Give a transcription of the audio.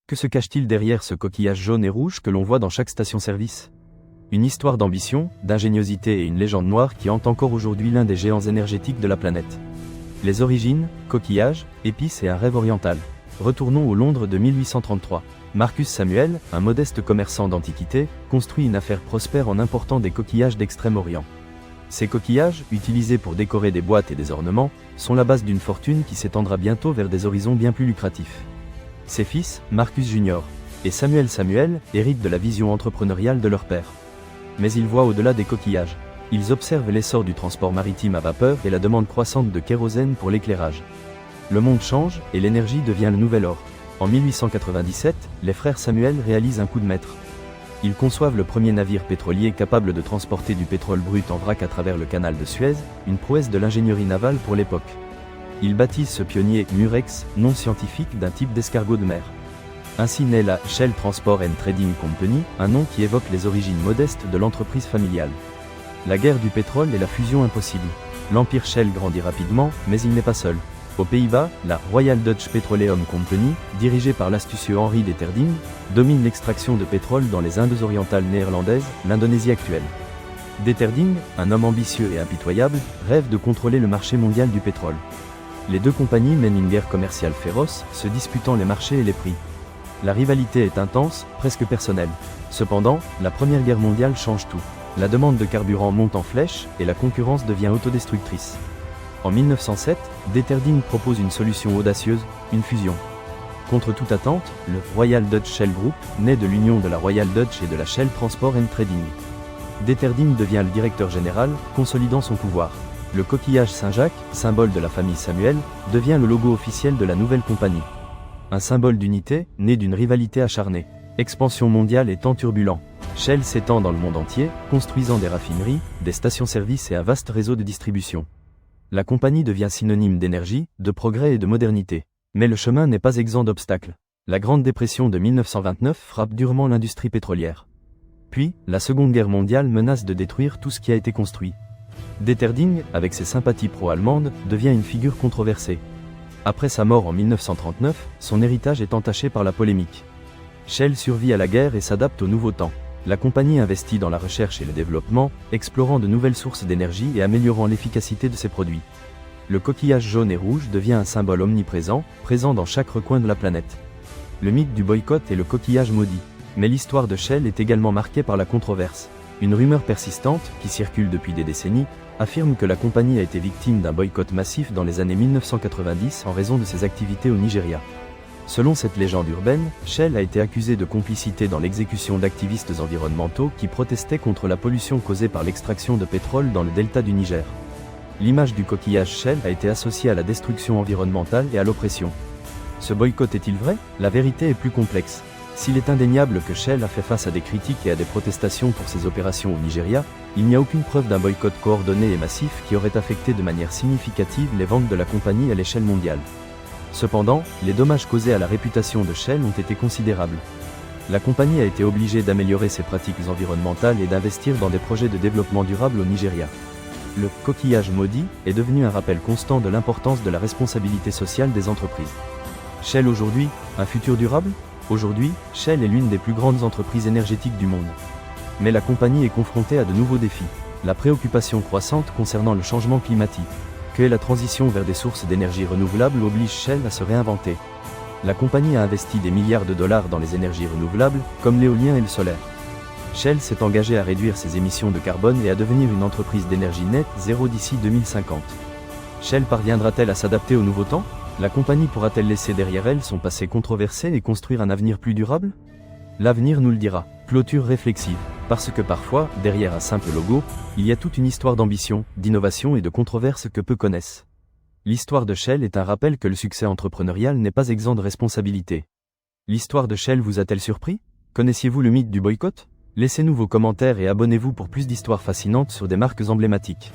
Que se cache-t-il derrière ce coquillage jaune et rouge que l'on voit dans chaque station-service? Une histoire d'ambition, d'ingéniosité et une légende noire qui hante encore aujourd'hui l'un des géants énergétiques de la planète. Les origines, coquillages, épices et un rêve oriental. Retournons au Londres de 1833. Marcus Samuel, un modeste commerçant d'antiquité, construit une affaire prospère en important des coquillages d'Extrême-Orient. Ces coquillages, utilisés pour décorer des boîtes et des ornements, sont la base d'une fortune qui s'étendra bientôt vers des horizons bien plus lucratifs. Ses fils, Marcus Jr. et Samuel, héritent de la vision entrepreneuriale de leur père. Mais ils voient au-delà des coquillages. Ils observent l'essor du transport maritime à vapeur et la demande croissante de kérosène pour l'éclairage. Le monde change et l'énergie devient le nouvel or. En 1897, les frères Samuel réalisent un coup de maître. Ils conçoivent le premier navire pétrolier capable de transporter du pétrole brut en vrac à travers le canal de Suez, une prouesse de l'ingénierie navale pour l'époque. Ils baptisent ce pionnier Murex, nom scientifique d'un type d'escargot de mer. Ainsi naît la Shell Transport and Trading Company, un nom qui évoque les origines modestes de l'entreprise familiale. La guerre du pétrole et la fusion impossible. L'empire Shell grandit rapidement, mais il n'est pas seul. Aux Pays-Bas, la Royal Dutch Petroleum Company, dirigée par l'astucieux Henry Deterding, domine l'extraction de pétrole dans les Indes orientales néerlandaises, l'Indonésie actuelle. Deterding, un homme ambitieux et impitoyable, rêve de contrôler le marché mondial du pétrole. Les deux compagnies mènent une guerre commerciale féroce, se disputant les marchés et les prix. La rivalité est intense, presque personnelle. Cependant, la Première Guerre mondiale change tout. La demande de carburant monte en flèche, et la concurrence devient autodestructrice. En 1907, Deterding propose une solution audacieuse, une fusion. Contre toute attente, le Royal Dutch Shell Group naît de l'union de la Royal Dutch et de la Shell Transport and Trading. Deterding devient le directeur général, consolidant son pouvoir. Le coquillage Saint-Jacques, symbole de la famille Samuel, devient le logo officiel de la nouvelle compagnie. Un symbole d'unité, né d'une rivalité acharnée. Expansion mondiale et temps turbulent. Shell s'étend dans le monde entier, construisant des raffineries, des stations-service et un vaste réseau de distribution. La compagnie devient synonyme d'énergie, de progrès et de modernité. Mais le chemin n'est pas exempt d'obstacles. La Grande Dépression de 1929 frappe durement l'industrie pétrolière. Puis, la Seconde Guerre mondiale menace de détruire tout ce qui a été construit. Deterding, avec ses sympathies pro-allemandes, devient une figure controversée. Après sa mort en 1939, son héritage est entaché par la polémique. Shell survit à la guerre et s'adapte au nouveau temps. La compagnie investit dans la recherche et le développement, explorant de nouvelles sources d'énergie et améliorant l'efficacité de ses produits. Le coquillage jaune et rouge devient un symbole omniprésent, présent dans chaque recoin de la planète. Le mythe du boycott est le coquillage maudit. Mais l'histoire de Shell est également marquée par la controverse. Une rumeur persistante, qui circule depuis des décennies, affirme que la compagnie a été victime d'un boycott massif dans les années 1990 en raison de ses activités au Nigeria. Selon cette légende urbaine, Shell a été accusé de complicité dans l'exécution d'activistes environnementaux qui protestaient contre la pollution causée par l'extraction de pétrole dans le delta du Niger. L'image du coquillage Shell a été associée à la destruction environnementale et à l'oppression. Ce boycott est-il vrai? La vérité est plus complexe. S'il est indéniable que Shell a fait face à des critiques et à des protestations pour ses opérations au Nigeria, il n'y a aucune preuve d'un boycott coordonné et massif qui aurait affecté de manière significative les ventes de la compagnie à l'échelle mondiale. Cependant, les dommages causés à la réputation de Shell ont été considérables. La compagnie a été obligée d'améliorer ses pratiques environnementales et d'investir dans des projets de développement durable au Nigeria. Le « coquillage maudit » est devenu un rappel constant de l'importance de la responsabilité sociale des entreprises. Shell aujourd'hui, un futur durable? Aujourd'hui, Shell est l'une des plus grandes entreprises énergétiques du monde. Mais la compagnie est confrontée à de nouveaux défis. La préoccupation croissante concernant le changement climatique, que la transition vers des sources d'énergie renouvelables oblige Shell à se réinventer. La compagnie a investi des milliards de dollars dans les énergies renouvelables, comme l'éolien et le solaire. Shell s'est engagé à réduire ses émissions de carbone et à devenir une entreprise d'énergie nette zéro d'ici 2050. Shell parviendra-t-elle à s'adapter au nouveau temps? La compagnie pourra-t-elle laisser derrière elle son passé controversé et construire un avenir plus durable? L'avenir nous le dira. Clôture réflexive. Parce que parfois, derrière un simple logo, il y a toute une histoire d'ambition, d'innovation et de controverses que peu connaissent. L'histoire de Shell est un rappel que le succès entrepreneurial n'est pas exempt de responsabilité. L'histoire de Shell vous a-t-elle surpris? Connaissiez-vous le mythe du boycott? Laissez-nous vos commentaires et abonnez-vous pour plus d'histoires fascinantes sur des marques emblématiques.